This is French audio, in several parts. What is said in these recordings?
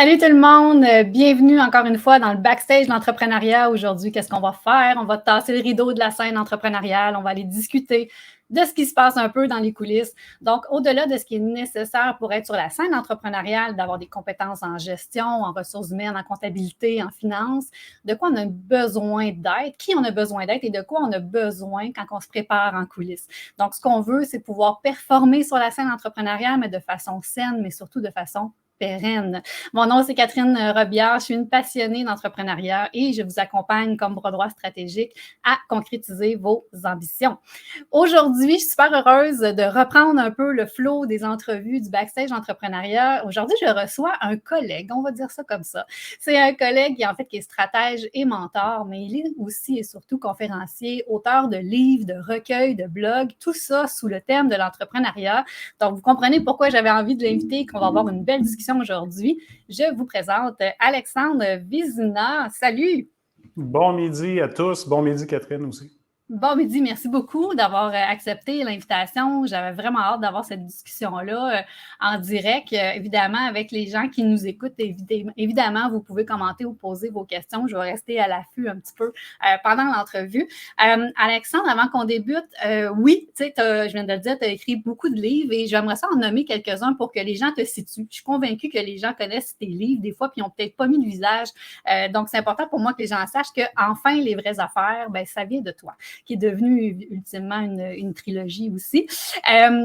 Salut tout le monde, bienvenue encore une fois dans le backstage de l'entrepreneuriat. Aujourd'hui, qu'est-ce qu'on va faire? On va tasser le rideau de la scène entrepreneuriale, on va aller discuter de ce qui se passe un peu dans les coulisses. Donc, au-delà de ce qui est nécessaire pour être sur la scène entrepreneuriale, d'avoir des compétences en gestion, en ressources humaines, en comptabilité, en finance, de quoi on a besoin d'être, qui on a besoin d'être et de quoi on a besoin quand on se prépare en coulisses. Donc, ce qu'on veut, c'est pouvoir performer sur la scène entrepreneuriale, mais de façon saine, mais surtout de façon pérenne. Mon nom, c'est Catherine Robillard. Je suis une passionnée d'entrepreneuriat et je vous accompagne comme bras droit stratégique à concrétiser vos ambitions. Aujourd'hui, je suis super heureuse de reprendre un peu le flow des entrevues du backstage entrepreneuriat. Aujourd'hui, je reçois un collègue, on va dire ça comme ça. C'est un collègue qui est stratège et mentor, mais il est aussi et surtout conférencier, auteur de livres, de recueils, de blogs, tout ça sous le thème de l'entrepreneuriat. Donc, vous comprenez pourquoi j'avais envie de l'inviter et qu'on va avoir une belle discussion aujourd'hui. Je vous présente Alexandre Vizina. Salut! Bon midi à tous. Bon midi, Catherine, aussi. Bon midi, merci beaucoup d'avoir accepté l'invitation. J'avais vraiment hâte d'avoir cette discussion-là en direct. Évidemment, avec les gens qui nous écoutent, évidemment, vous pouvez commenter ou poser vos questions. Je vais rester à l'affût un petit peu pendant l'entrevue. Alexandre, avant qu'on débute, oui, tu sais, je viens de le dire, tu as écrit beaucoup de livres et j'aimerais ça en nommer quelques-uns pour que les gens te situent. Je suis convaincue que les gens connaissent tes livres des fois puis ils n'ont peut-être pas mis le visage. Donc, c'est important pour moi que les gens sachent que enfin les vraies affaires, ben, ça vient de toi, qui est devenu ultimement une trilogie aussi.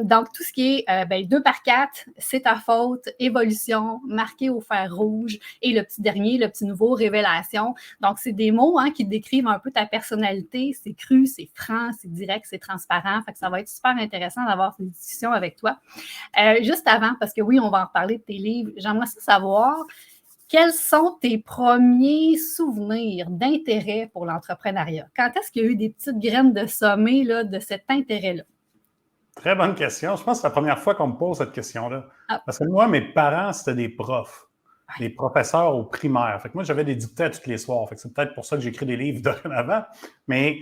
Donc, tout ce qui est 2 par 4, c'est ta faute, évolution, marqué au fer rouge et le petit dernier, le petit nouveau, révélation. Donc, c'est des mots qui décrivent un peu ta personnalité. C'est cru, c'est franc, c'est direct, c'est transparent. Fait que ça va être super intéressant d'avoir cette discussion avec toi. Juste avant, parce que oui, on va en reparler de tes livres, j'aimerais savoir quels sont tes premiers souvenirs d'intérêt pour l'entrepreneuriat? Quand est-ce qu'il y a eu des petites graines de sommet là, de cet intérêt-là? Très bonne question. Je pense que c'est la première fois qu'on me pose cette question-là. Ah. Parce que moi, mes parents, c'était des profs, des professeurs au primaire. Fait que moi, j'avais des dictats tous les soirs. Fait que c'est peut-être pour ça que j'écris des livres dorénavant. Mais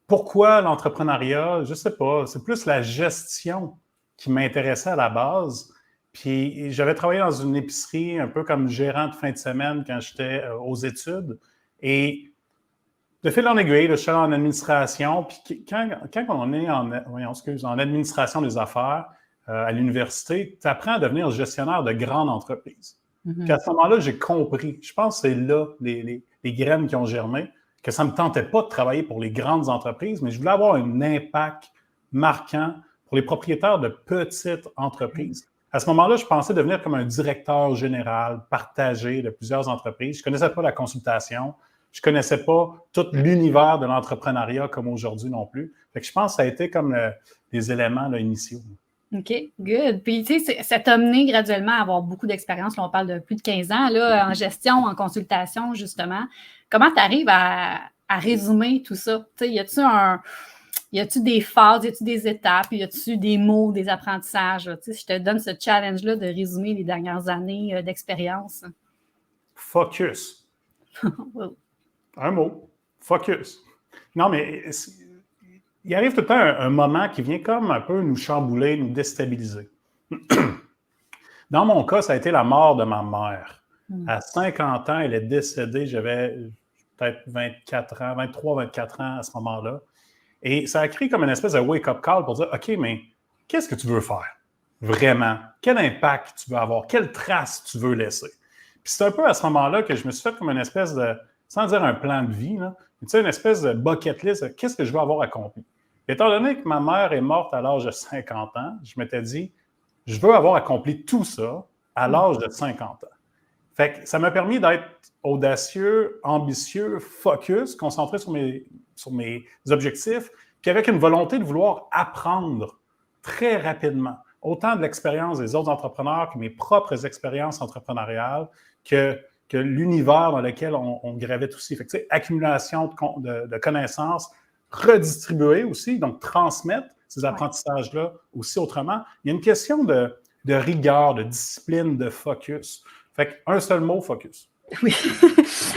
pourquoi l'entrepreneuriat? Je ne sais pas. C'est plus la gestion qui m'intéressait à la base. Puis j'avais travaillé dans une épicerie un peu comme gérant de fin de semaine quand j'étais aux études. Et de fil en aiguille, je suis allé en administration. Puis quand on est en administration des affaires à l'université, tu apprends à devenir gestionnaire de grandes entreprises. Mm-hmm. Puis à ce moment-là, j'ai compris. Je pense que c'est là les graines qui ont germé, que ça ne me tentait pas de travailler pour les grandes entreprises, mais je voulais avoir un impact marquant pour les propriétaires de petites entreprises. À ce moment-là, je pensais devenir comme un directeur général partagé de plusieurs entreprises. Je ne connaissais pas la consultation. Je ne connaissais pas tout l'univers de l'entrepreneuriat comme aujourd'hui non plus. Fait que je pense que ça a été comme les éléments là, initiaux. OK, good. Puis, tu sais, ça t'a amené graduellement à avoir beaucoup d'expérience. Là, on parle de plus de 15 ans là, en gestion, en consultation, justement. Comment tu arrives à résumer tout ça? Tu sais, y a-tu des phases, y a-tu des étapes, y a-tu des mots, des apprentissages? Tu sais, je te donne ce challenge-là de résumer les dernières années d'expérience. Focus. Un mot. Focus. Non, mais il arrive tout le temps un moment qui vient comme un peu nous chambouler, nous déstabiliser. Dans mon cas, ça a été la mort de ma mère. À 50 ans, elle est décédée. J'avais peut-être 24 ans, 23, 24 ans à ce moment-là. Et ça a créé comme une espèce de wake-up call pour dire, OK, mais qu'est-ce que tu veux faire? Vraiment? Quel impact tu veux avoir? Quelle trace tu veux laisser? Puis c'est un peu à ce moment-là que je me suis fait comme une espèce de, sans dire un plan de vie, là, mais tu sais, une espèce de bucket list de qu'est-ce que je veux avoir accompli. Et étant donné que ma mère est morte à l'âge de 50 ans, je m'étais dit, je veux avoir accompli tout ça à l'âge de 50 ans. Fait que ça m'a permis d'être audacieux, ambitieux, focus, concentré sur mes objectifs, puis avec une volonté de vouloir apprendre très rapidement, autant de l'expérience des autres entrepreneurs que mes propres expériences entrepreneuriales, que l'univers dans lequel on gravite aussi. Fait que, tu sais, accumulation de connaissances, redistribuer aussi, donc transmettre ces apprentissages-là aussi autrement. Il y a une question de rigueur, de discipline, de focus. Fait qu'un seul mot, focus. Oui.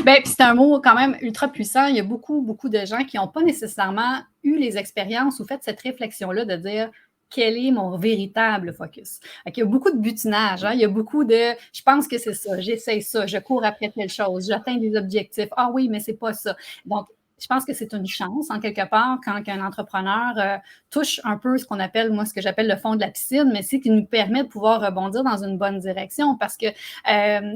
Bien, puis c'est un mot quand même ultra puissant. Il y a beaucoup de gens qui n'ont pas nécessairement eu les expériences ou fait cette réflexion-là de dire quel est mon véritable focus? Il y a beaucoup de butinage, hein? Il y a beaucoup de « je pense que c'est ça, j'essaie ça, je cours après telle chose, j'atteins des objectifs. Ah oui, mais c'est pas ça. » Donc, je pense que c'est une chance, en quelque part, quand un entrepreneur touche un peu ce qu'on appelle, moi, ce que j'appelle le fond de la piscine, mais c'est qui nous permet de pouvoir rebondir dans une bonne direction parce que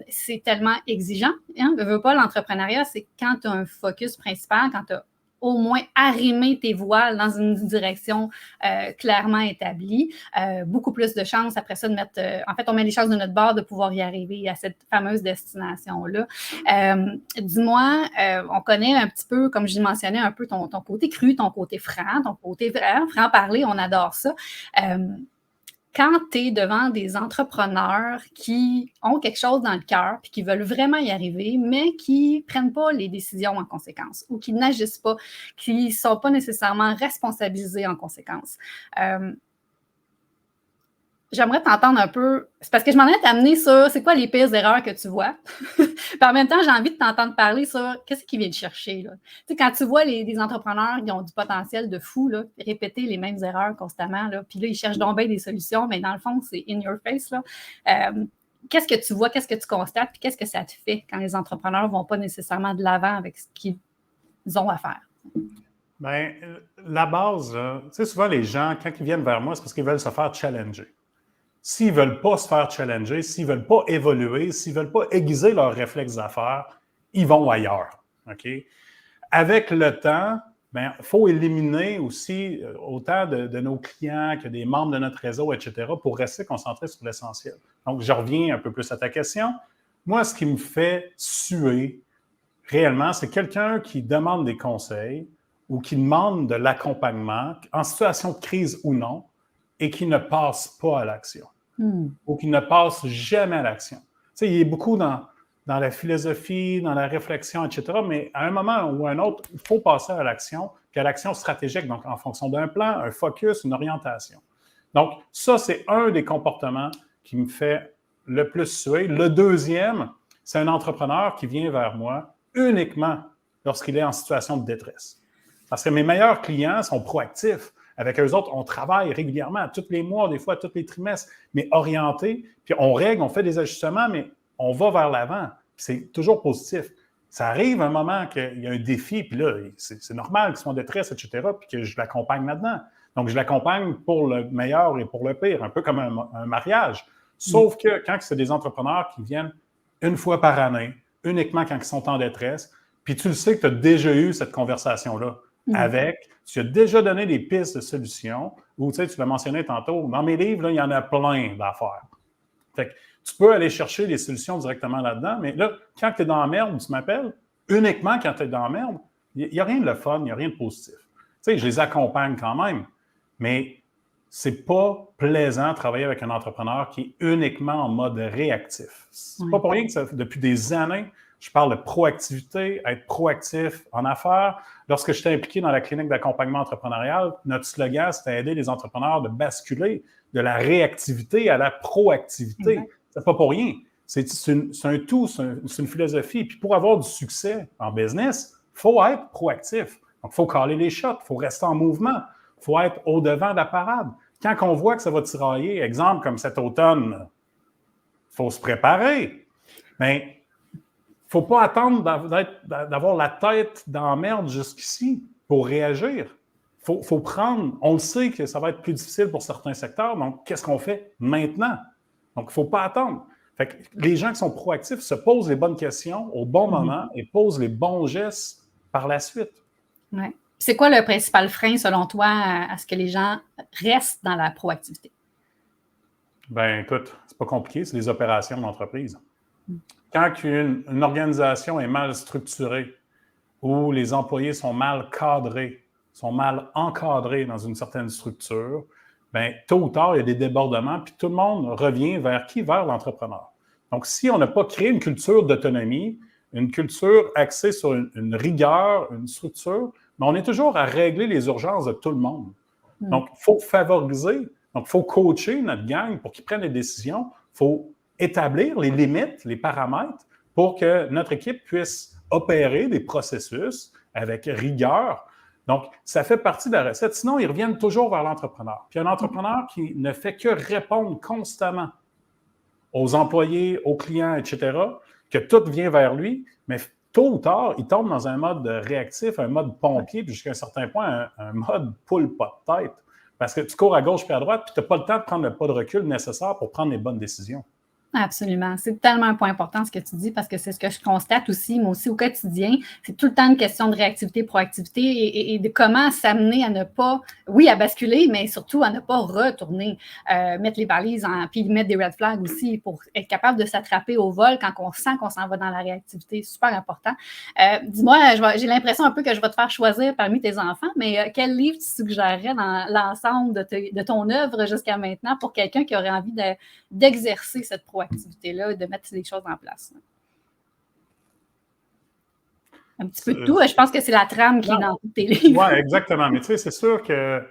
c'est tellement exigeant. Hein? Veux pas, l'entrepreneuriat, c'est quand tu as un focus principal, quand tu as au moins arrimer tes voiles dans une direction clairement établie. Beaucoup plus de chances après ça de mettre... en fait, on met les chances de notre bord de pouvoir y arriver à cette fameuse destination-là. Dis-moi, on connaît un petit peu, comme je mentionnais, un peu ton côté cru, ton côté franc, ton côté franc-parler, on adore ça. Quand tu es devant des entrepreneurs qui ont quelque chose dans le cœur puis qui veulent vraiment y arriver, mais qui ne prennent pas les décisions en conséquence ou qui n'agissent pas, qui ne sont pas nécessairement responsabilisés en conséquence. J'aimerais t'entendre un peu, c'est parce que je m'en ai t'amener sur c'est quoi les pires erreurs que tu vois. Puis en même temps, j'ai envie de t'entendre parler sur qu'est-ce qu'ils viennent chercher. Là. Tu sais, quand tu vois des entrepreneurs qui ont du potentiel de fou, là, répéter les mêmes erreurs constamment, là, puis là, ils cherchent donc bien des solutions, mais dans le fond, c'est in your face. Là. Qu'est-ce que tu vois, qu'est-ce que tu constates, puis qu'est-ce que ça te fait quand les entrepreneurs ne vont pas nécessairement de l'avant avec ce qu'ils ont à faire? Bien, la base, tu sais, souvent les gens, quand ils viennent vers moi, c'est parce qu'ils veulent se faire challenger. S'ils ne veulent pas se faire challenger, s'ils ne veulent pas évoluer, s'ils ne veulent pas aiguiser leurs réflexes d'affaires, ils vont ailleurs. Okay? Avec le temps, il faut éliminer aussi autant de nos clients que des membres de notre réseau, etc., pour rester concentré sur l'essentiel. Donc, je reviens un peu plus à ta question. Moi, ce qui me fait suer réellement, c'est quelqu'un qui demande des conseils ou qui demande de l'accompagnement, en situation de crise ou non, et qui ne passe pas à l'action. Ou qui ne passe jamais à l'action. Tu sais, il y a beaucoup dans la philosophie, dans la réflexion, etc., mais à un moment ou à un autre, il faut passer à l'action, qu'à l'action stratégique, donc en fonction d'un plan, un focus, une orientation. Donc, ça, c'est un des comportements qui me fait le plus suer. Le deuxième, c'est un entrepreneur qui vient vers moi uniquement lorsqu'il est en situation de détresse. Parce que mes meilleurs clients sont proactifs. Avec eux autres, on travaille régulièrement, tous les mois, des fois, tous les trimestres, mais orienté, puis on règle, on fait des ajustements, mais on va vers l'avant. C'est toujours positif. Ça arrive un moment qu'il y a un défi, puis là, c'est normal qu'ils soient en détresse, etc., puis que je l'accompagne là-dedans. Donc, je l'accompagne pour le meilleur et pour le pire, un peu comme un mariage. Sauf que quand c'est des entrepreneurs qui viennent une fois par année, uniquement quand ils sont en détresse, puis tu le sais que tu as déjà eu cette conversation-là avec, tu as déjà donné des pistes de solutions, ou tu l'as mentionné tantôt, dans mes livres, là, il y en a plein d'affaires. Fait que tu peux aller chercher les solutions directement là-dedans, mais là, quand tu es dans la merde, tu m'appelles, uniquement quand tu es dans la merde, il n'y a rien de le fun, il n'y a rien de positif. Tu sais, je les accompagne quand même, mais c'est pas plaisant de travailler avec un entrepreneur qui est uniquement en mode réactif. C'est pas pour rien que depuis des années, je parle de proactivité, être proactif en affaires. Lorsque j'étais impliqué dans la clinique d'accompagnement entrepreneurial, notre slogan, c'était aider les entrepreneurs de basculer de la réactivité à la proactivité. C'est pas pour rien. C'est un tout, c'est une philosophie. Puis pour avoir du succès en business, il faut être proactif. Donc, il faut caler les shots, il faut rester en mouvement, il faut être au-devant de la parade. Quand on voit que ça va tirailler, exemple comme cet automne, il faut se préparer. Mais il ne faut pas attendre d'avoir la tête dans la merde jusqu'ici pour réagir. Il faut prendre, on le sait que ça va être plus difficile pour certains secteurs, donc qu'est-ce qu'on fait maintenant? Donc, il ne faut pas attendre. Fait que les gens qui sont proactifs se posent les bonnes questions au bon moment et posent les bons gestes par la suite. Ouais. C'est quoi le principal frein, selon toi, à ce que les gens restent dans la proactivité? Ben, écoute, c'est pas compliqué, c'est les opérations d'entreprise. Quand une organisation est mal structurée ou les employés sont mal cadrés, sont mal encadrés dans une certaine structure, bien, tôt ou tard, il y a des débordements, puis tout le monde revient vers qui? Vers l'entrepreneur. Donc, si on n'a pas créé une culture d'autonomie, une culture axée sur une rigueur, une structure, bien, on est toujours à régler les urgences de tout le monde. Donc, il faut favoriser, donc il faut coacher notre gang pour qu'ils prennent des décisions. Il faut établir les limites, les paramètres pour que notre équipe puisse opérer des processus avec rigueur. Donc, ça fait partie de la recette. Sinon, ils reviennent toujours vers l'entrepreneur. Puis un entrepreneur qui ne fait que répondre constamment aux employés, aux clients, etc., que tout vient vers lui, mais tôt ou tard, il tombe dans un mode réactif, un mode pompier, puis jusqu'à un certain point, un mode poule pas de tête. Parce que tu cours à gauche puis à droite, puis tu n'as pas le temps de prendre le pas de recul nécessaire pour prendre les bonnes décisions. Absolument. C'est tellement un point important ce que tu dis parce que c'est ce que je constate aussi, moi aussi au quotidien. C'est tout le temps une question de réactivité, proactivité et de comment s'amener à ne pas, oui, à basculer, mais surtout à ne pas retourner, mettre les balises, puis mettre des red flags aussi pour être capable de s'attraper au vol quand on sent qu'on s'en va dans la réactivité. Super important. Dis-moi, j'ai l'impression un peu que je vais te faire choisir parmi tes enfants, mais quel livre tu suggérerais dans l'ensemble de ton œuvre jusqu'à maintenant pour quelqu'un qui aurait envie d'exercer cette proactivité-là, de mettre les choses en place? Un petit peu de tout. Je pense que c'est la trame qui est dans tous tes livres. Oui, exactement. Mais tu sais, c'est sûr que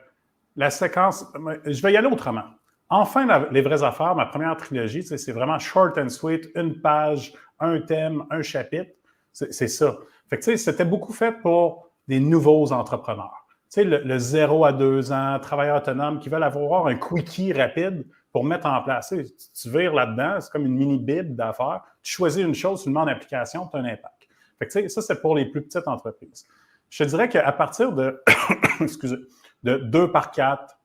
la séquence... Je vais y aller autrement. Enfin, les vraies affaires, ma première trilogie, c'est vraiment short and sweet, une page, un thème, un chapitre. C'est ça. Fait que tu sais, c'était beaucoup fait pour des nouveaux entrepreneurs. Tu sais, le 0 à 2 ans, travailleurs autonomes qui veulent avoir un quickie rapide pour mettre en place. Tu vires là-dedans, c'est comme une mini-bible d'affaires. Tu choisis une chose, tu le mets en application, tu as un impact. Fait que, tu sais, ça, c'est pour les plus petites entreprises. Je te dirais qu'à partir de, excusez, de 2 par 4,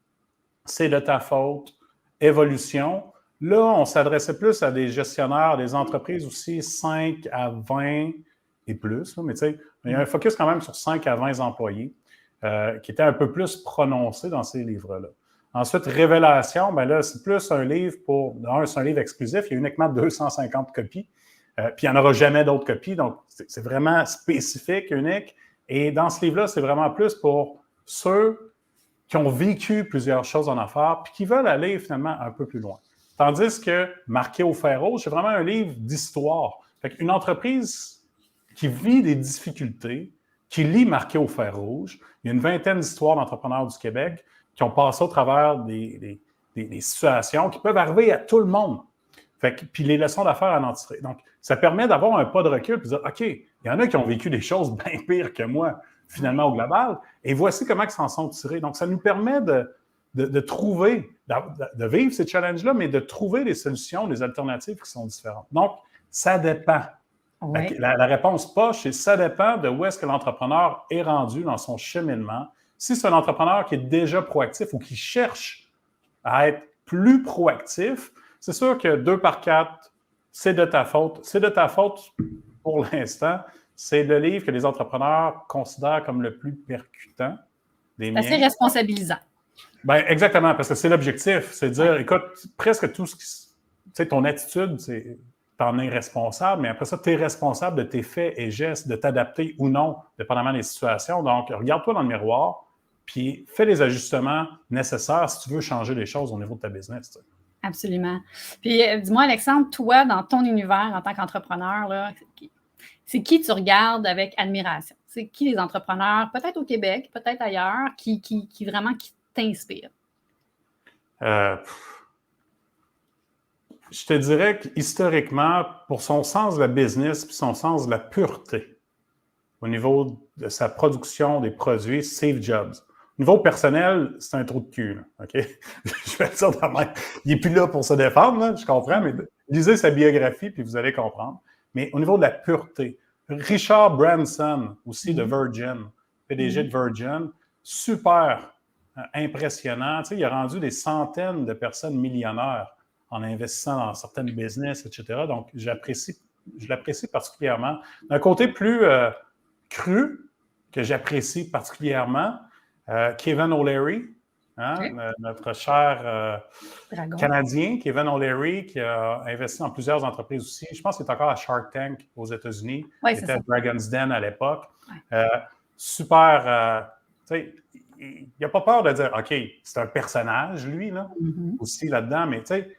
c'est de ta faute, évolution. Là, on s'adressait plus à des gestionnaires, des entreprises aussi 5 à 20 et plus. Mais tu sais, il y a un focus quand même sur 5 à 20 employés qui était un peu plus prononcé dans ces livres-là. Ensuite, Révélation, ben là, c'est plus un livre c'est un livre exclusif, il y a uniquement 250 copies, puis il n'y en aura jamais d'autres copies, donc c'est vraiment spécifique, unique. Et dans ce livre-là, c'est vraiment plus pour ceux qui ont vécu plusieurs choses en affaires, puis qui veulent aller finalement un peu plus loin. Tandis que Marqué au fer rouge, c'est vraiment un livre d'histoire. Fait qu'une entreprise qui vit des difficultés, qui lit Marqué au fer rouge, il y a une vingtaine d'histoires d'entrepreneurs du Québec qui ont passé au travers des situations qui peuvent arriver à tout le monde. Fait que, puis les leçons d'affaires à en tirer. Donc, ça permet d'avoir un pas de recul et de dire, OK, il y en a qui ont vécu des choses bien pires que moi, finalement, au global, et voici comment ils s'en sont tirés. Donc, ça nous permet de trouver, de vivre ces challenges-là, mais de trouver des solutions, des alternatives qui sont différentes. Donc, ça dépend. Ouais. La réponse poche, c'est ça dépend de où est-ce que l'entrepreneur est rendu dans son cheminement. Si c'est un entrepreneur qui est déjà proactif ou qui cherche à être plus proactif, c'est sûr que 2 par 4, c'est de ta faute. C'est de ta faute pour l'instant. C'est le livre que les entrepreneurs considèrent comme le plus percutant des miens. C'est assez responsabilisant. Bien, exactement, parce que c'est l'objectif. C'est de dire, écoute, presque tout ce qui... Tu sais, ton attitude, c'est... T'en es responsable, mais après ça, tu es responsable de tes faits et gestes, de t'adapter ou non, dépendamment des situations. Donc, regarde-toi dans le miroir, puis fais les ajustements nécessaires si tu veux changer les choses au niveau de ta business. Tu sais. Absolument. Puis, dis-moi, Alexandre, toi, dans ton univers en tant qu'entrepreneur, là, c'est qui tu regardes avec admiration? C'est qui les entrepreneurs, peut-être au Québec, peut-être ailleurs, qui vraiment qui t'inspirent? Je te dirais qu'historiquement, pour son sens de la business puis son sens de la pureté, au niveau de sa production des produits, Steve Jobs. Au niveau personnel, c'est un trou de cul. Là, OK? Je vais le dire de même. Il n'est plus là pour se défendre, là, je comprends, mais lisez sa biographie puis vous allez comprendre. Mais au niveau de la pureté, Richard Branson, aussi de Virgin, PDG de Virgin, super impressionnant. Tu sais, il a rendu des centaines de personnes millionnaires en investissant dans certaines business, etc. Donc, je l'apprécie particulièrement. D'un côté plus cru, que j'apprécie particulièrement, Kevin O'Leary, notre cher Canadien, Kevin O'Leary, qui a investi dans plusieurs entreprises aussi. Je pense qu'il est encore à Shark Tank aux États-Unis. Il était à Dragon's Den à l'époque. Ouais. Super, tu sais, il n'a pas peur de dire, OK, c'est un personnage, lui, là, aussi là-dedans, mais tu sais,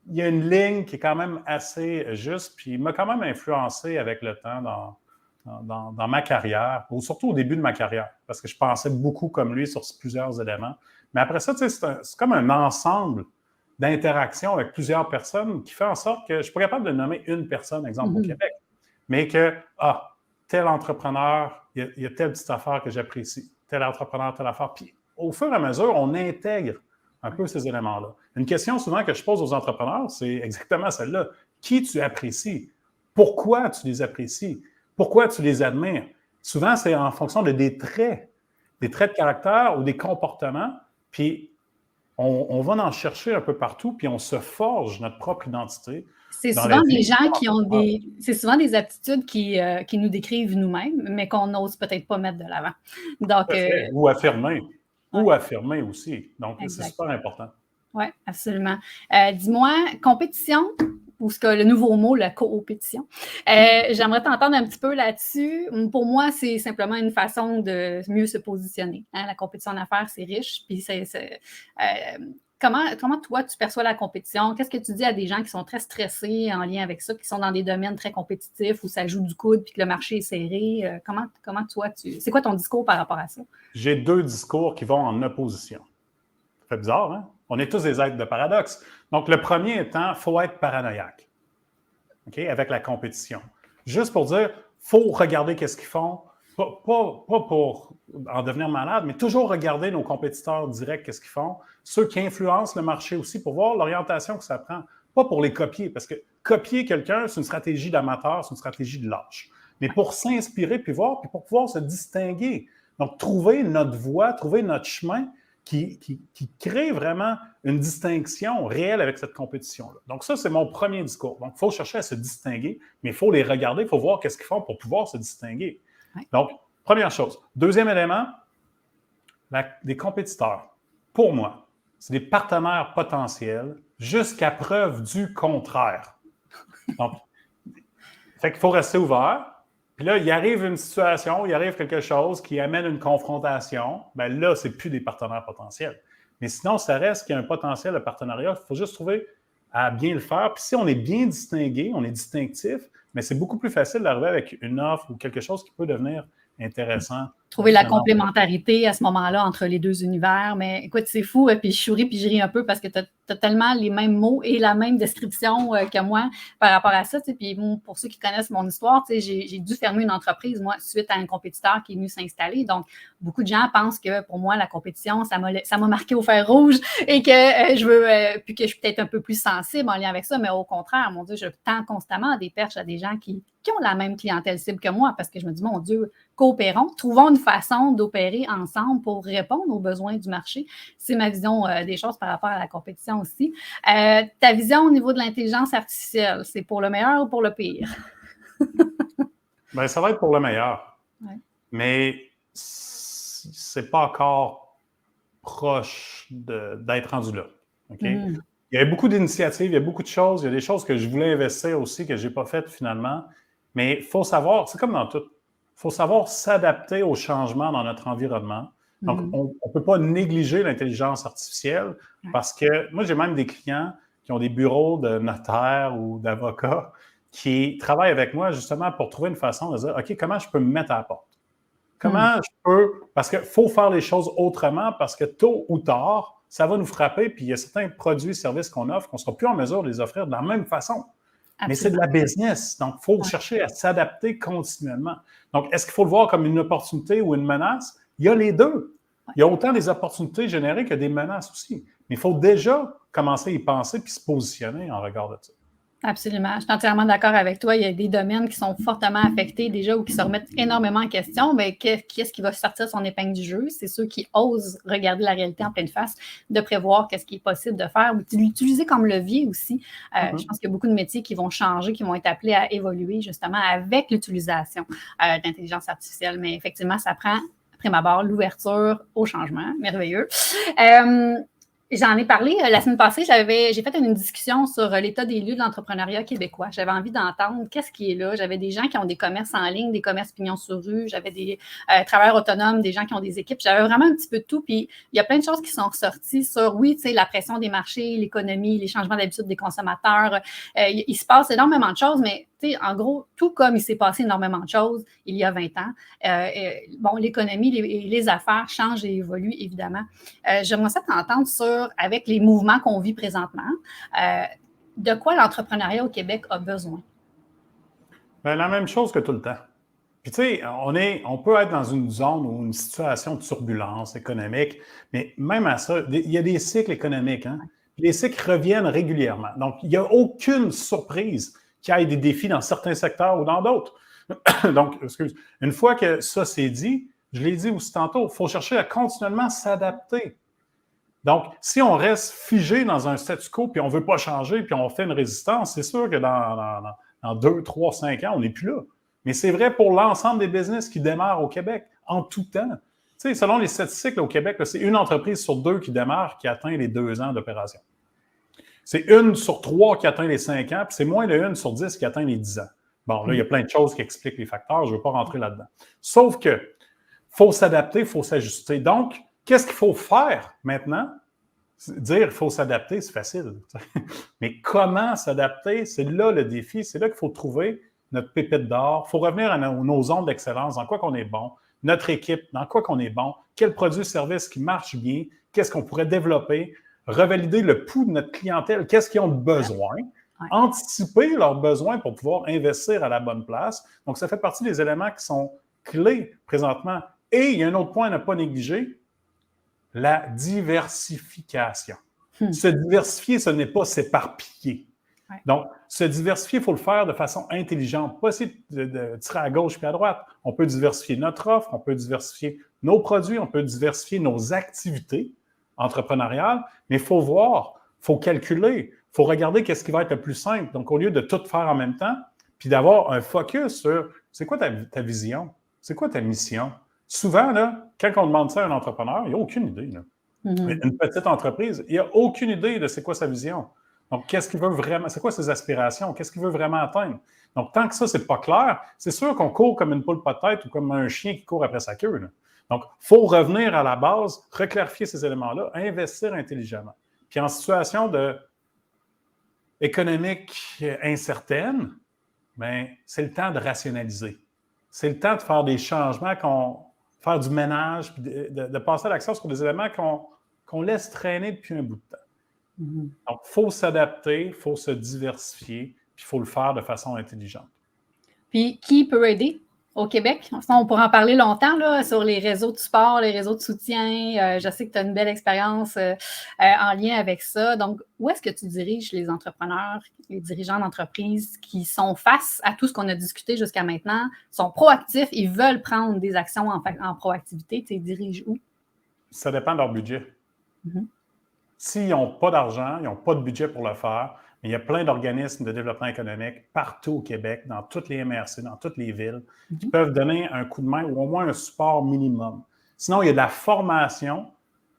il y a une ligne qui est quand même assez juste, puis il m'a quand même influencé avec le temps dans ma carrière, ou surtout au début de ma carrière, parce que je pensais beaucoup comme lui sur plusieurs éléments. Mais après ça, tu sais, c'est comme un ensemble d'interactions avec plusieurs personnes qui fait en sorte que je ne suis pas capable de nommer une personne, exemple, au Québec, mais que, tel entrepreneur, il y a telle petite affaire que j'apprécie. tel entrepreneur, telle affaire. Puis au fur et à mesure, on intègre un peu ces éléments-là. Une question souvent que je pose aux entrepreneurs, c'est exactement celle-là. Qui tu apprécies? Pourquoi tu les apprécies? Pourquoi tu les admires? Souvent, c'est en fonction des traits de caractère ou des comportements. Puis on va en chercher un peu partout, puis on se forge notre propre identité. C'est souvent des gens qui ont c'est souvent des aptitudes qui nous décrivent nous-mêmes, mais qu'on n'ose peut-être pas mettre de l'avant. Donc, ou affirmer. Ouais. Ou affirmer aussi. Donc, exact. C'est super important. Oui, absolument. Dis-moi, compétition, ou ce que le nouveau mot, la coopétition. J'aimerais t'entendre un petit peu là-dessus. Pour moi, c'est simplement une façon de mieux se positionner. Hein? La compétition en affaires, c'est riche, puis Comment toi, tu perçois la compétition? Qu'est-ce que tu dis à des gens qui sont très stressés en lien avec ça, qui sont dans des domaines très compétitifs où ça joue du coude puis que le marché est serré? Comment toi, c'est quoi ton discours par rapport à ça? J'ai 2 discours qui vont en opposition. Ça fait bizarre, hein? On est tous des êtres de paradoxe. Donc, le premier étant, il faut être paranoïaque, okay, avec la compétition. Juste pour dire, il faut regarder qu'est-ce qu'ils font, pas pour en devenir malade, mais toujours regarder nos compétiteurs directs, qu'est-ce qu'ils font, ceux qui influencent le marché aussi, pour voir l'orientation que ça prend, pas pour les copier, parce que copier quelqu'un, c'est une stratégie d'amateur, c'est une stratégie de lâche. Mais pour s'inspirer, puis voir, puis pour pouvoir se distinguer. Donc, trouver notre voie, trouver notre chemin, qui crée vraiment une distinction réelle avec cette compétition-là. Donc, ça, c'est mon premier discours. Donc, il faut chercher à se distinguer, mais il faut les regarder, il faut voir qu'est-ce qu'ils font pour pouvoir se distinguer. Oui. Donc, première chose. Deuxième élément, les compétiteurs, pour moi, c'est des partenaires potentiels jusqu'à preuve du contraire. Donc, fait qu'il faut rester ouvert. Puis là, il arrive une situation, il arrive quelque chose qui amène une confrontation. Bien là, ce n'est plus des partenaires potentiels. Mais sinon, ça reste qu'il y a un potentiel de partenariat. Il faut juste trouver à bien le faire. Puis si on est bien distingué, on est distinctif, mais c'est beaucoup plus facile d'arriver avec une offre ou quelque chose qui peut devenir intéressant. Trouver la complémentarité à ce moment-là entre les deux univers. Mais écoute, c'est fou, puis je souris puis je ris un peu parce que tu as tellement les mêmes mots et la même description que moi par rapport à ça. Puis pour ceux qui connaissent mon histoire, j'ai dû fermer une entreprise, moi, suite à un compétiteur qui est venu s'installer. Donc, beaucoup de gens pensent que pour moi, la compétition, ça m'a marqué au fer rouge et que puis que je suis peut-être un peu plus sensible en lien avec ça. Mais au contraire, mon Dieu, je tends constamment des perches à des gens qui ont la même clientèle cible que moi parce que je me dis, mon Dieu, coopérons, trouvons une façon d'opérer ensemble pour répondre aux besoins du marché. C'est ma vision des choses par rapport à la compétition aussi. Ta vision au niveau de l'intelligence artificielle, c'est pour le meilleur ou pour le pire? Bien, ça va être pour le meilleur. Ouais. Mais c'est pas encore proche d'être rendu là. Okay? Il y a beaucoup d'initiatives, il y a beaucoup de choses. Il y a des choses que je voulais investir aussi que je n'ai pas faites finalement. Mais il faut savoir, c'est comme dans tout, il faut savoir s'adapter aux changements dans notre environnement. Donc, on ne peut pas négliger l'intelligence artificielle parce que moi, j'ai même des clients qui ont des bureaux de notaires ou d'avocats qui travaillent avec moi justement pour trouver une façon de dire, OK, comment je peux me mettre à la porte? Comment je peux... Parce qu'il faut faire les choses autrement parce que tôt ou tard, ça va nous frapper puis il y a certains produits et services qu'on offre qu'on ne sera plus en mesure de les offrir de la même façon. Absolument. Mais c'est de la business. Donc, il faut chercher à s'adapter continuellement. Donc, est-ce qu'il faut le voir comme une opportunité ou une menace? Il y a les deux. Il y a autant des opportunités générées que des menaces aussi. Mais il faut déjà commencer à y penser puis se positionner en regard de ça. Absolument. Je suis entièrement d'accord avec toi. Il y a des domaines qui sont fortement affectés déjà ou qui se remettent énormément en question. Bien, qu'est-ce qui va sortir son épingle du jeu? C'est ceux qui osent regarder la réalité en pleine face, de prévoir qu'est-ce qui est possible de faire ou de l'utiliser comme levier aussi. Je pense qu'il y a beaucoup de métiers qui vont changer, qui vont être appelés à évoluer justement avec l'utilisation d'intelligence artificielle. Mais effectivement, ça prend, prime abord, l'ouverture au changement. Merveilleux. J'en ai parlé la semaine passée, j'ai fait une discussion sur l'état des lieux de l'entrepreneuriat québécois. J'avais envie d'entendre qu'est-ce qui est là. J'avais des gens qui ont des commerces en ligne, des commerces pignon sur rue, j'avais des travailleurs autonomes, des gens qui ont des équipes. J'avais vraiment un petit peu de tout. Puis il y a plein de choses qui sont ressorties sur, oui, tu sais, la pression des marchés, l'économie, les changements d'habitude des consommateurs. Il se passe énormément de choses, mais en gros, tout comme il s'est passé énormément de choses il y a 20 ans, l'économie, les affaires changent et évoluent, évidemment. J'aimerais ça t'entendre avec les mouvements qu'on vit présentement, de quoi l'entrepreneuriat au Québec a besoin? Bien, la même chose que tout le temps. Puis tu sais, on peut être dans une zone ou une situation de turbulence économique, mais même à ça, il y a des cycles économiques, hein? Puis les cycles reviennent régulièrement. Donc, il n'y a aucune surprise qu'il y ait des défis dans certains secteurs ou dans d'autres. Donc, une fois que ça c'est dit, je l'ai dit aussi tantôt, il faut chercher à continuellement s'adapter. Donc, si on reste figé dans un statu quo, puis on ne veut pas changer, puis on fait une résistance, c'est sûr que dans 2, 3, 5 ans, on n'est plus là. Mais c'est vrai pour l'ensemble des business qui démarrent au Québec, en tout temps. Tu sais, selon les statistiques là, au Québec, c'est une entreprise sur 2 qui démarre qui atteint les 2 ans d'opération. C'est 1 sur 3 qui atteint les 5 ans, puis c'est moins de 1 sur 10 qui atteint les 10 ans. Bon, là, il y a plein de choses qui expliquent les facteurs, je ne veux pas rentrer là-dedans. Sauf que faut s'adapter, il faut s'ajuster. Donc, qu'est-ce qu'il faut faire maintenant? Dire qu'il faut s'adapter, c'est facile. Mais comment s'adapter? C'est là le défi. C'est là qu'il faut trouver notre pépite d'or. Il faut revenir à nos zones d'excellence, dans quoi qu'on est bon, notre équipe, dans quoi qu'on est bon, quel produit, service qui marche bien, qu'est-ce qu'on pourrait développer, revalider le pouls de notre clientèle, qu'est-ce qu'ils ont de besoin, anticiper leurs besoins pour pouvoir investir à la bonne place. Donc, ça fait partie des éléments qui sont clés présentement. Et il y a un autre point à ne pas négliger, la diversification. Se diversifier, ce n'est pas s'éparpiller. Ouais. Donc, se diversifier, il faut le faire de façon intelligente. Pas essayer de tirer à gauche puis à droite. On peut diversifier notre offre, on peut diversifier nos produits, on peut diversifier nos activités entrepreneuriales, mais il faut voir, il faut calculer, il faut regarder qu'est-ce qui va être le plus simple. Donc, au lieu de tout faire en même temps, puis d'avoir un focus sur c'est quoi ta vision, c'est quoi ta mission. Souvent, là, quand on demande ça à un entrepreneur, il n'y a aucune idée. Là. Une petite entreprise, il n'y a aucune idée de c'est quoi sa vision. Donc, qu'est-ce qu'il veut vraiment, c'est quoi ses aspirations, qu'est-ce qu'il veut vraiment atteindre. Donc, tant que ça, c'est pas clair, c'est sûr qu'on court comme une poule pas de tête ou comme un chien qui court après sa queue. Là. Donc, il faut revenir à la base, reclarifier ces éléments-là, investir intelligemment. Puis en situation économique incertaine, bien, c'est le temps de rationaliser. C'est le temps de faire des changements, faire du ménage, puis de passer à l'action sur des éléments qu'on laisse traîner depuis un bout de temps. Donc, il faut s'adapter, il faut se diversifier, puis il faut le faire de façon intelligente. Puis, qui peut aider au Québec? On pourra en parler longtemps là, sur les réseaux de support, les réseaux de soutien. Je sais que tu as une belle expérience en lien avec ça. Donc, où est-ce que tu diriges les entrepreneurs, les dirigeants d'entreprise qui sont face à tout ce qu'on a discuté jusqu'à maintenant, sont proactifs, ils veulent prendre des actions en proactivité? Tu les diriges où? Ça dépend de leur budget. S'ils n'ont pas d'argent, ils n'ont pas de budget pour le faire, mais il y a plein d'organismes de développement économique partout au Québec, dans toutes les MRC, dans toutes les villes, qui peuvent donner un coup de main ou au moins un support minimum. Sinon, il y a de la formation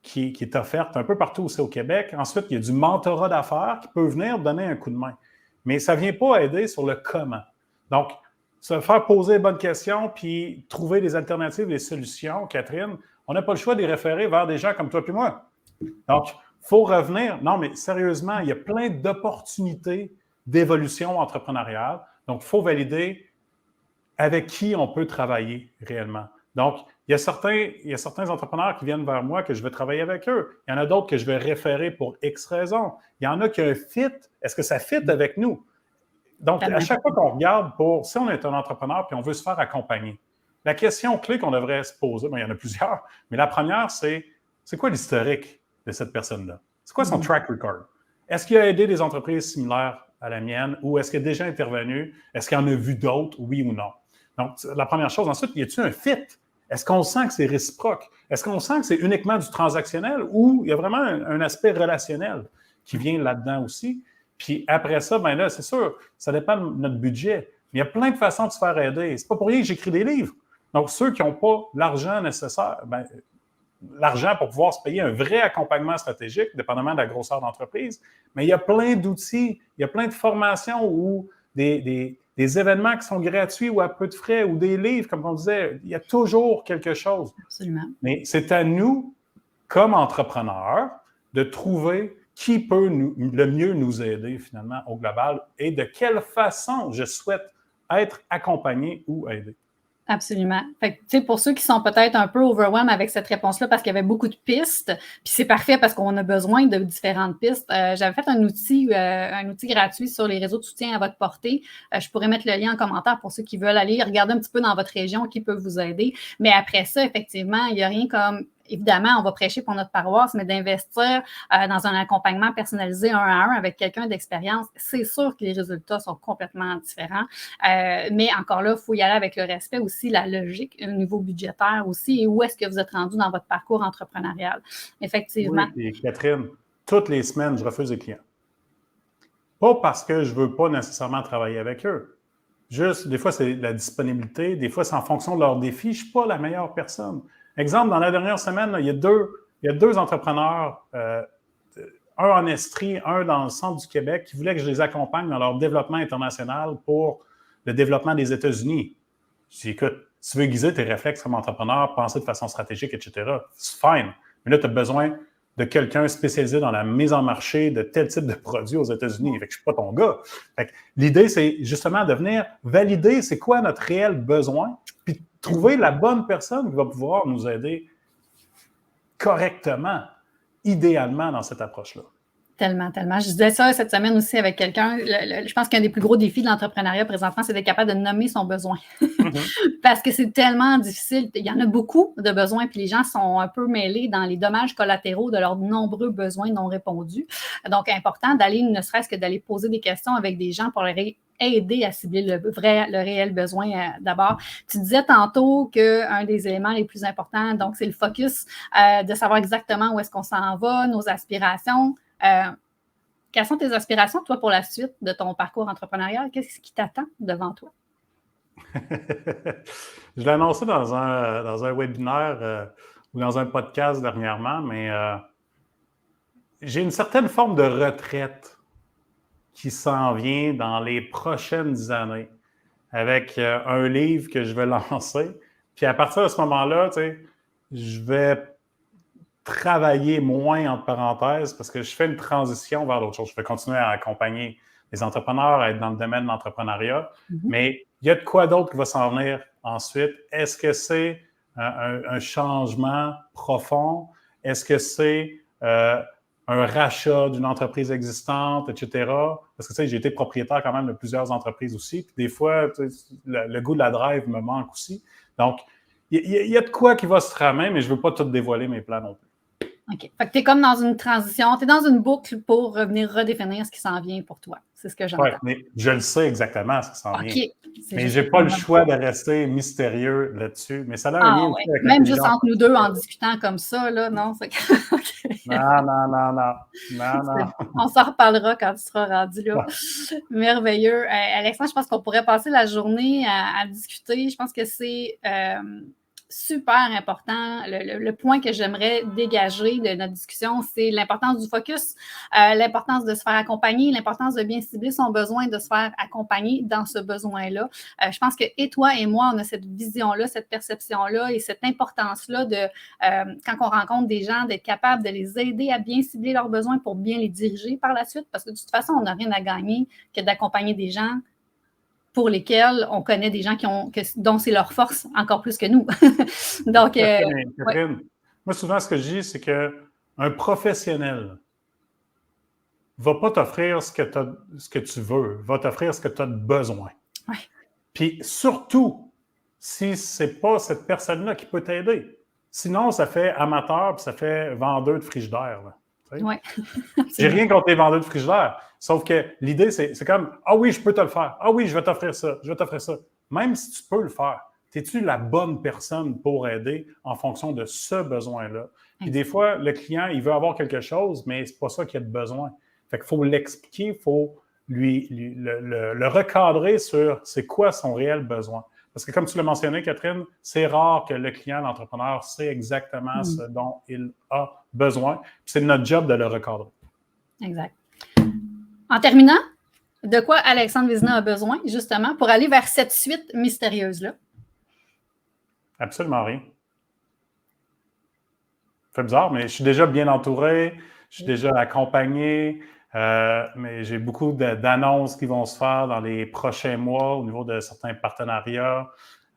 qui est offerte un peu partout aussi au Québec. Ensuite, il y a du mentorat d'affaires qui peut venir donner un coup de main. Mais ça ne vient pas aider sur le comment. Donc, se faire poser les bonnes questions puis trouver des alternatives, des solutions, Catherine, on n'a pas le choix de les référer vers des gens comme toi et moi. Donc, il faut revenir. Non, mais sérieusement, il y a plein d'opportunités d'évolution entrepreneuriale. Donc, il faut valider avec qui on peut travailler réellement. Donc, il y a certains entrepreneurs qui viennent vers moi que je vais travailler avec eux. Il y en a d'autres que je vais référer pour X raisons. Il y en a qui ont un fit. Est-ce que ça fit avec nous? Donc, à chaque fois qu'on regarde si on est un entrepreneur puis on veut se faire accompagner, la question clé qu'on devrait se poser, il y en a plusieurs, mais la première, c'est quoi l'historique de cette personne-là? C'est quoi son track record? Est-ce qu'il a aidé des entreprises similaires à la mienne ou est-ce qu'il a déjà intervenu? Est-ce qu'il en a vu d'autres, oui ou non? Donc, la première chose. Ensuite, y a-t-il un fit? Est-ce qu'on sent que c'est réciproque? Est-ce qu'on sent que c'est uniquement du transactionnel ou il y a vraiment un aspect relationnel qui vient là-dedans aussi? Puis après ça, bien là, c'est sûr, ça dépend de notre budget. Mais il y a plein de façons de se faire aider. C'est pas pour rien que j'écris des livres. Donc, ceux qui n'ont pas l'argent nécessaire, l'argent pour pouvoir se payer un vrai accompagnement stratégique, dépendamment de la grosseur d'entreprise, mais il y a plein d'outils, il y a plein de formations ou des événements qui sont gratuits ou à peu de frais ou des livres, comme on disait, il y a toujours quelque chose. Absolument. Mais c'est à nous, comme entrepreneurs, de trouver qui peut le mieux nous aider finalement au global et de quelle façon je souhaite être accompagné ou aidé. Absolument. Fait que, tu sais, pour ceux qui sont peut-être un peu overwhelmed avec cette réponse-là parce qu'il y avait beaucoup de pistes, puis c'est parfait parce qu'on a besoin de différentes pistes. J'avais fait un outil gratuit sur les réseaux de soutien à votre portée. Je pourrais mettre le lien en commentaire pour ceux qui veulent aller regarder un petit peu dans votre région qui peut vous aider. Mais après ça, effectivement, il n'y a rien comme évidemment, on va prêcher pour notre paroisse, mais d'investir dans un accompagnement personnalisé 1-à-1 avec quelqu'un d'expérience, c'est sûr que les résultats sont complètement différents. Mais encore là, il faut y aller avec le respect aussi, la logique, au niveau budgétaire aussi, et où est-ce que vous êtes rendu dans votre parcours entrepreneurial. Effectivement. Oui, et Catherine, toutes les semaines, je refuse des clients. Pas parce que je ne veux pas nécessairement travailler avec eux. Juste, des fois, c'est la disponibilité, des fois, c'est en fonction de leurs défis. Je ne suis pas la meilleure personne. Exemple, dans la dernière semaine, là, il y a deux entrepreneurs, un en Estrie, un dans le centre du Québec, qui voulaient que je les accompagne dans leur développement international pour le développement des États-Unis. Je dis, écoute, si tu veux aiguiser tes réflexes comme entrepreneur, penser de façon stratégique, etc., c'est fine. Mais là, tu as besoin de quelqu'un spécialisé dans la mise en marché de tel type de produit aux États-Unis. Fait que je ne suis pas ton gars. Fait que l'idée, c'est justement de venir valider c'est quoi notre réel besoin, puis trouver la bonne personne qui va pouvoir nous aider correctement, idéalement dans cette approche-là. Tellement, tellement. Je disais ça cette semaine aussi avec quelqu'un. Je pense qu'un des plus gros défis de l'entrepreneuriat présentement, c'est d'être capable de nommer son besoin. Parce que c'est tellement difficile. Il y en a beaucoup de besoins, puis les gens sont un peu mêlés dans les dommages collatéraux de leurs nombreux besoins non répondus. Donc, important d'aller, ne serait-ce que d'aller poser des questions avec des gens pour leur aider à cibler le réel besoin d'abord. Tu disais tantôt qu'un des éléments les plus importants, donc, c'est le focus, de savoir exactement où est-ce qu'on s'en va, nos aspirations. Quelles sont tes aspirations, toi, pour la suite de ton parcours entrepreneurial? Qu'est-ce qui t'attend devant toi? Je l'ai annoncé dans un webinaire ou dans un podcast dernièrement, mais j'ai une certaine forme de retraite qui s'en vient dans les prochaines années avec un livre que je vais lancer. Puis à partir de ce moment-là, tu sais, je vais travailler moins, entre parenthèses, parce que je fais une transition vers d'autres choses. Je vais continuer à accompagner les entrepreneurs, à être dans le domaine de l'entrepreneuriat, mais il y a de quoi d'autre qui va s'en venir ensuite. Est-ce que c'est un changement profond? Est-ce que c'est un rachat d'une entreprise existante, etc.? Parce que, tu sais, j'ai été propriétaire quand même de plusieurs entreprises aussi, puis des fois, le goût de la drive me manque aussi. Donc, il y a de quoi qui va se tramer, mais je ne veux pas tout dévoiler mes plans non plus. OK. Fait que tu es comme dans une transition, tu es dans une boucle pour venir redéfinir ce qui s'en vient pour toi. C'est ce que j'entends. Oui, mais je le sais exactement ce qui s'en vient. Mais je n'ai juste pas le choix de rester mystérieux là-dessus. Mais ça a un lien ouais. aussi avec Même juste l'intelligence entre nous deux en discutant comme ça, là, non? Okay. Non. On s'en reparlera quand tu seras rendu là. Ouais. Merveilleux. Alexandre, je pense qu'on pourrait passer la journée à discuter. Je pense que c'est super important. Le point que j'aimerais dégager de notre discussion, c'est l'importance du focus, l'importance de se faire accompagner, l'importance de bien cibler son besoin, de se faire accompagner dans ce besoin-là. Je pense que et toi et moi, on a cette vision-là, cette perception-là et cette importance-là de, quand on rencontre des gens, d'être capable de les aider à bien cibler leurs besoins pour bien les diriger par la suite, parce que de toute façon, on n'a rien à gagner que d'accompagner des gens pour lesquels on connaît des gens dont c'est leur force encore plus que nous. Donc, Catherine, moi, souvent, ce que je dis, c'est qu'un professionnel ne va pas t'offrir ce que tu veux, va t'offrir ce que tu as besoin. Ouais. Puis surtout, si ce n'est pas cette personne-là qui peut t'aider. Sinon, ça fait amateur puis ça fait vendeur de frigidaire. Oui. J'ai rien contre les vendeurs de frigidaire. Sauf que l'idée, c'est comme « Ah oui, je peux te le faire. Ah oui, je vais t'offrir ça. Je vais t'offrir ça. » Même si tu peux le faire, es-tu la bonne personne pour aider en fonction de ce besoin-là? Puis des fois, le client, il veut avoir quelque chose, mais c'est pas ça qu'il a de besoin. Fait qu'il faut l'expliquer, il faut le recadrer sur c'est quoi son réel besoin. Parce que comme tu l'as mentionné, Catherine, c'est rare que le client, l'entrepreneur, sait exactement ce dont il a besoin. Puis c'est notre job de le recadrer. Exact. En terminant, de quoi Alexandre Vézina a besoin, justement, pour aller vers cette suite mystérieuse-là? Absolument rien. Ça fait bizarre, mais je suis déjà bien entouré, je suis déjà accompagné, mais j'ai beaucoup d'annonces qui vont se faire dans les prochains mois au niveau de certains partenariats.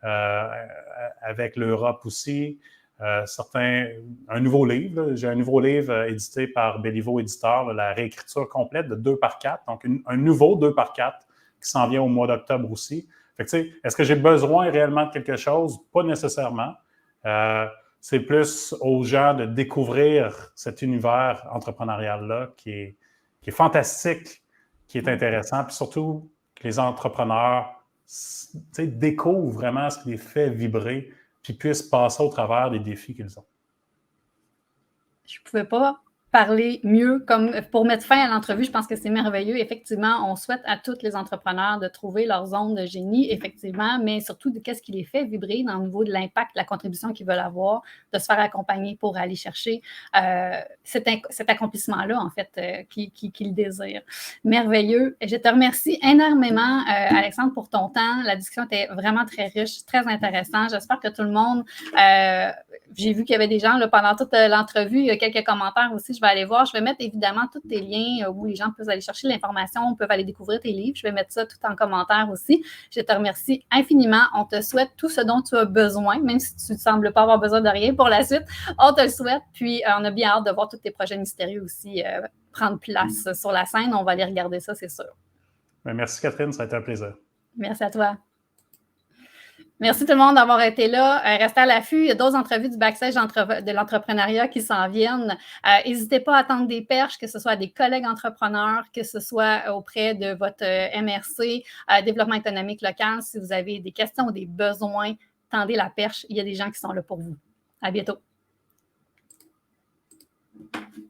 avec l'Europe aussi. Un nouveau livre. J'ai un nouveau livre édité par Béliveau Éditeur, la réécriture complète de 2x4. Donc, un nouveau 2x4 qui s'en vient au mois d'octobre aussi. Fait que, est-ce que j'ai besoin réellement de quelque chose? Pas nécessairement. C'est plus aux gens de découvrir cet univers entrepreneurial-là qui est fantastique, qui est intéressant, puis surtout que les entrepreneurs découvrent vraiment ce qui les fait vibrer, puis puissent passer au travers des défis qu'ils ont. Je ne pouvais pas parler mieux. Comme pour mettre fin à l'entrevue, je pense que c'est merveilleux. Effectivement, on souhaite à tous les entrepreneurs de trouver leur zone de génie, effectivement, mais surtout de qu'est-ce qui les fait vibrer dans le niveau de l'impact, de la contribution qu'ils veulent avoir, de se faire accompagner pour aller chercher cet accomplissement-là, en fait, qu'ils désirent. Merveilleux. Je te remercie énormément, Alexandre, pour ton temps. La discussion était vraiment très riche, très intéressante. J'espère que tout le monde... j'ai vu qu'il y avait des gens là, pendant toute l'entrevue, il y a quelques commentaires aussi, je vais aller voir. Je vais mettre évidemment tous tes liens où les gens peuvent aller chercher l'information, peuvent aller découvrir tes livres. Je vais mettre ça tout en commentaire aussi. Je te remercie infiniment. On te souhaite tout ce dont tu as besoin, même si tu ne sembles pas avoir besoin de rien pour la suite. On te le souhaite. Puis, on a bien hâte de voir tous tes projets mystérieux aussi prendre place sur la scène. On va aller regarder ça, c'est sûr. Merci, Catherine. Ça a été un plaisir. Merci à toi. Merci tout le monde d'avoir été là. Restez à l'affût. Il y a d'autres entrevues du backstage de l'entrepreneuriat qui s'en viennent. N'hésitez pas à tendre des perches, que ce soit à des collègues entrepreneurs, que ce soit auprès de votre MRC, développement économique local. Si vous avez des questions ou des besoins, tendez la perche. Il y a des gens qui sont là pour vous. À bientôt.